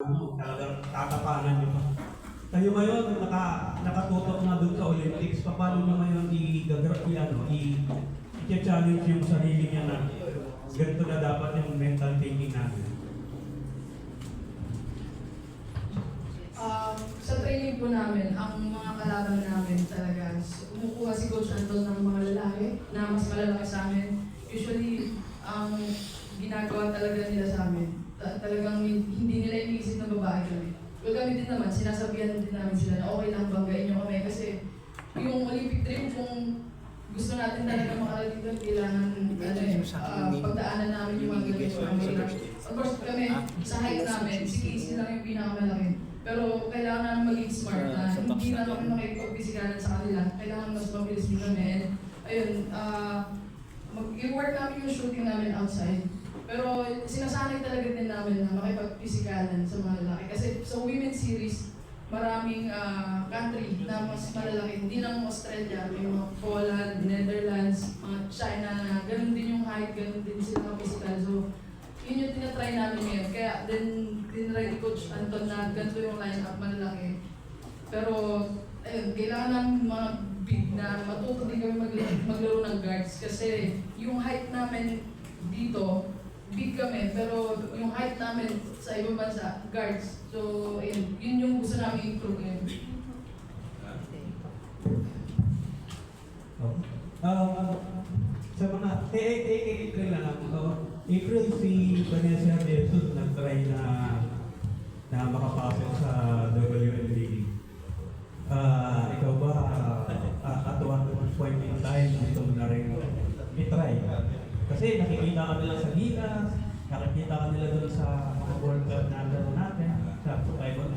Talagang tatapanan nyo pa. Kayo ngayon, nakatutok na doon sa Olympics, paano nyo ngayon i-challenge yung sarili niya na ganito na dapat yung mental thinking natin? Sa training po namin, ang mga kalaban namin talaga, kumukuha si Coach Anton ng mga lalaki na mas malalaki sa amin. Usually, ang ginagawa talaga nila sa amin, talagang hindi nila iniisip na babae kami. Well, kami din naman, sinasabihan din namin sila na okay lang banggain nyo kami kasi yung Olympic dream, kung gusto natin talaga makarating doon, kailangan pagdaanan namin yung mga ganito. Of course, kami, sa height namin, si Casey lang yung pinakamalaki. Pero kailangan namin maging smart na hindi na kami makipag-pisikalan sa kanila. Kailangan mas mabilis din kami. And ayun, i-work namin yung shooting namin outside. Pero sinasanay talaga din namin na makipag-pisikalan sa mga lalaki. Kasi sa women's series, maraming country na mas malalaki. Hindi lang Australia, may mga Poland, Netherlands, mga China na ganun din yung height, ganun din sila kapisikal. So, yun yung tinatry namin ngayon. Kaya tinry ni Coach Anton na ganito yung line-up malalaki. Pero, ayun, kailangan namin mga big na matuto din kami maglaro ng guards. Kasi yung height namin dito, big kami, pero yung height namin sa ibang bansa, guards. So, yun yung gusto namin improve ngayon. Sa mga April na lang April si Vanessa Jesus nag-try na makapasok sa WNBA. Ikaw ba at one point in time gusto mo na rin i-try? Kasi nakikita ka nila sa ligas, nakikita ka nila doon sa mga World Cup na natin, sa Taiwan.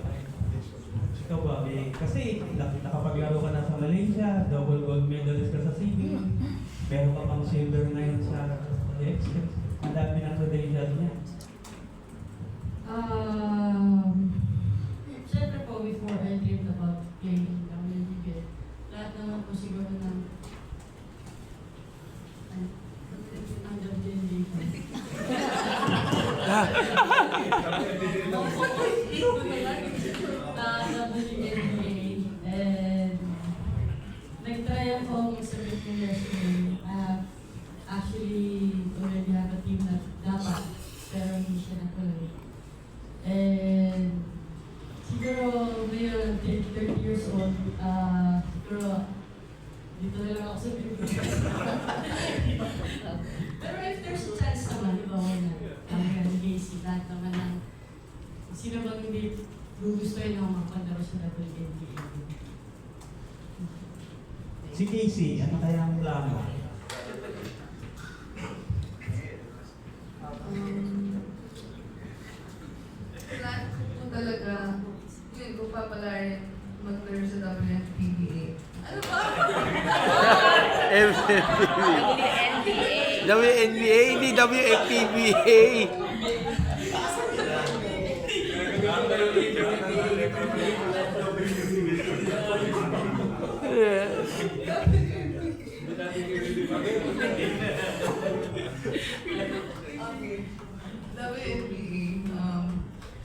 Ikaw ba, kasi nakapaglaro ka na sa Malaysia, double gold medalist ka sa SEA, meron ka pang silver ngayon sa X. Ang dami ng credentials niya. Siyempre po, before I dreamed about playing WNBA, lahat naman po siguro ng WNBA. And nag-try ako mag-submit ng resume. Actually, already have a team na dapat, pero hindi siya natuloy. And siguro ngayon, 30 years old, siguro dito na lang ako sa Pilipinas. Pero if there's a chance naman, di ba, na Casey, lahat naman ng sino bang hindi gugustuhin ako makapagdaro sa WNBA. Si Casey, ano kaya ang plano? Plan ko talaga, yun ko papalarin mag-learn sa WNBA. Ano ba? WNBA, hindi WFPBA. WNBA,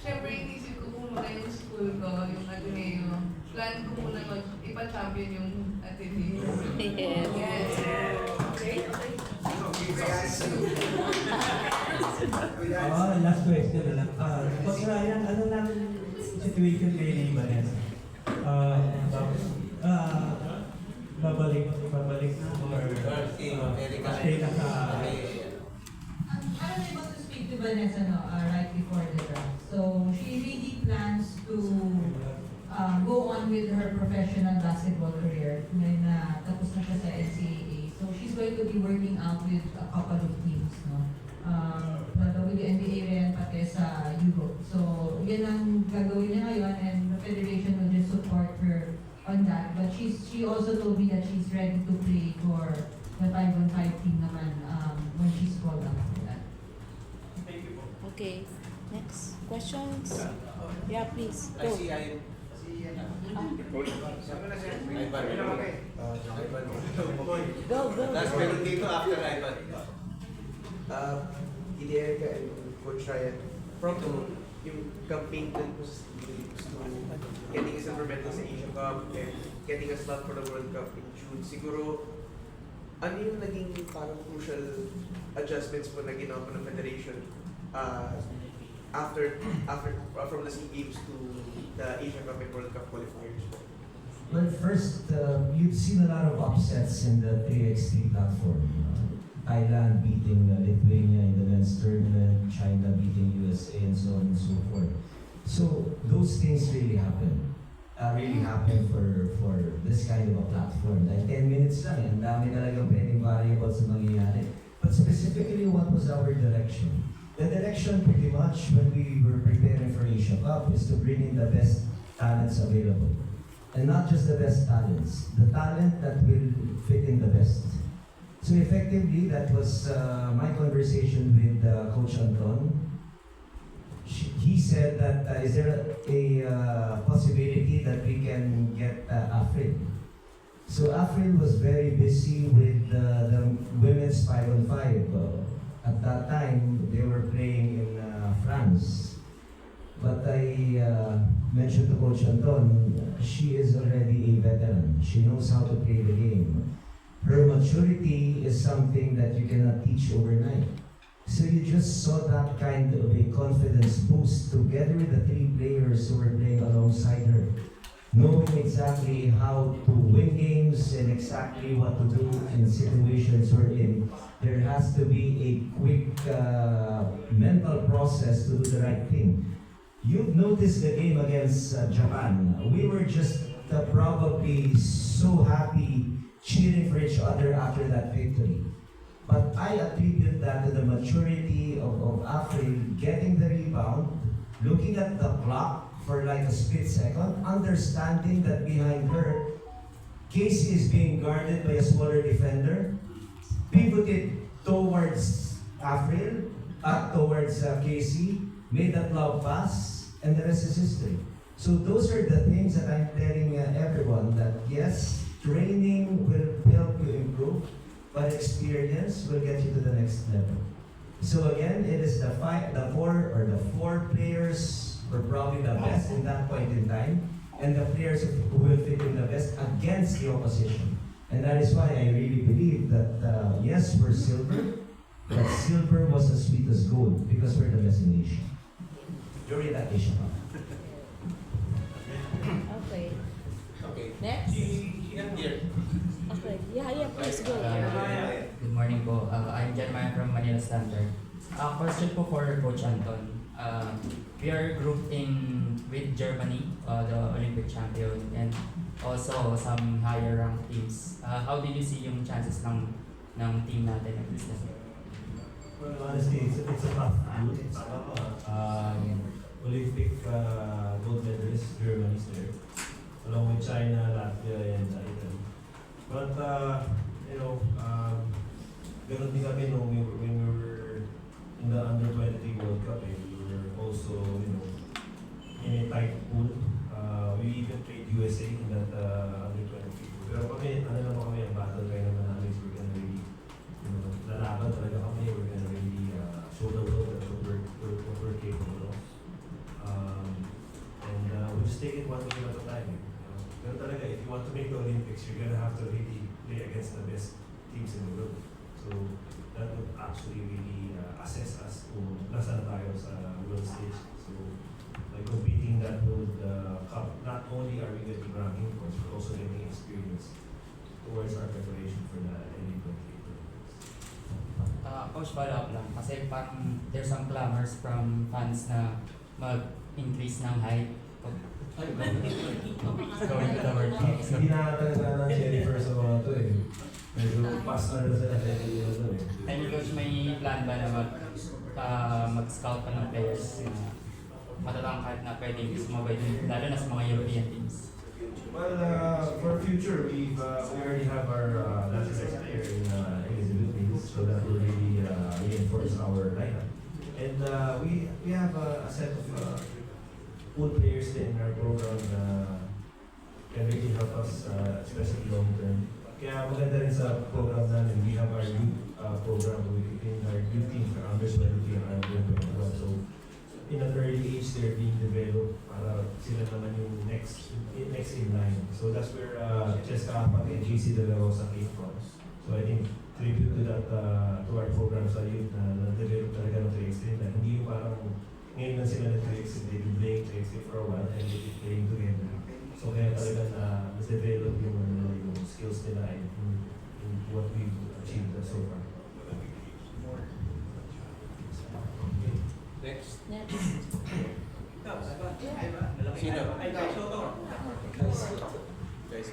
syempre inisip ko muna yung school ko, yung Ateneo. Plan ko muna ipa-champion yung Ateneo. Yes. Okay. Last question na lang. Pag Ryan, ano lang situation kayo ni Vanessa? Babalik na or stay na sa... I was able to speak to Vanessa right before the draft. So she really plans to go on with her professional basketball career. Ngayon na tapos na siya sa NCAA. So she's going to be working out with a couple of teams. The WNBA rin pati sa Europe. So yan ang gagawin niya ngayon and the federation will just support her on that. But she also told me that she's ready to play for the 5-on-5 team naman when she's called up for that. Okay. Next questions? Yeah, please. Go. Go. Last meron dito after Ivan. Hindi Erica and Coach Ryan, from yung campaign din po sa Philippines to getting us instrumental sa Asia Cup and getting a slot for the World Cup in June. Siguro, ano yung naging parang crucial adjustments po na ginawa po ng Federation after from the SEA Games to the Asia Cup and World Cup qualifiers? Well, first, you've seen a lot of upsets in the 3x3 platform. Thailand beating Lithuania in the men's tournament, China beating USA, and so on and so forth. So those things really happen. For this kind of a platform. Like 10 minutes lang, ang dami talagang pwedeng variables na mangyayari. But specifically, what was our direction? The direction pretty much when we were preparing for Asia Cup is to bring in the best talents available. And not just the best talents, the talent that will fit in the best. So effectively, that was my conversation with Coach Anton. He said that is there a possibility that we can get Afril? So Afril was very busy with the women's 5-on-5. At that time, they were playing in France. But I mentioned to Coach Anton, she is already a veteran. She knows how to play the game. Her maturity is something that you cannot teach overnight. So you just saw that kind of a confidence boost together with the three players who were playing alongside her, knowing exactly how to win games and exactly what to do in situations we're in. There has to be a quick mental process to do the right thing. You've noticed the game against Japan. We were just probably so happy cheering for each other after that victory. But I attribute that to the maturity of Afril getting the rebound, looking at the clock for like a split second, understanding that behind her, Casey is being guarded by a smaller defender, pivoted towards Afril, towards Casey, made that lob pass, and the rest is history. So those are the things that I'm telling everyone that yes, training will help you improve, but experience will get you to the next level. So again, it is the four players were probably the best in that point in time, and the players who will fit in the best against the opposition. And that is why I really believe that yes, we're silver, but silver was as sweet as gold because we're the best in Asia during that Asia Cup. Okay. Okay. Next. Here. Okay. Yeah, please go. Good morning po. I'm Jeremiah from Manila Standard. Question po for Coach Anton. We are grouped in with Germany, the Olympic champion, and also some higher ranked teams. How did you see yung chances ng team natin against them? Well, honestly, it's a tough group. Olympic gold medalist, Germany's there, along with China, Latvia, and Italy. But, ganun din kami when we were in the Under-20 World Cup, we were also, in a tight pool. We even played USA in that Under-20. Pero kami, ang battle kayo naman namin, we're gonna really, lalaban talaga kami, we're gonna really show the world that we're capable of. We just take it one game at a time. Pero talaga, if you want to make the Olympics, you're gonna have to really play against the best teams in the world. So that would actually really assess us kung nasa na tayo sa world stage. So by competing that World Cup, not only are we getting ranking points, but also getting experience towards our preparation for the Olympic Olympics. Coach, follow up lang. Kasi parang there's some clamors from fans na mag-increase ng height. Going to the World Cup. So, Hindi na talaga ng Jennifer sa mga to eh. Medyo pastor na sila sa and Coach, may plan ba na mag-scout pa ng players na matatangkad na pwedeng sumabay din, lalo na sa mga European teams? Well, for future, we already have our national player in Elizabeth, so that will really reinforce our lineup. And we have a set of good players in our program na can really help us, especially long term. Kaya maganda rin sa program namin, we have our youth program in our youth team for under 20 and under 21. So in an early age they're being developed para sila naman yung next in line. So that's where Jessica Apat and JC De La Rosa came from. So I think tribute to that to our program sa youth na na-develop talaga ng 3x3 na hindi yung parang ngayon lang sila ng 3x3, they've been playing 3x3 for a while and they've been playing together. So kaya talaga na-develop yung skills nila in what we've achieved so far. Next. Next. Sino? Ay, guys, ito. Guys,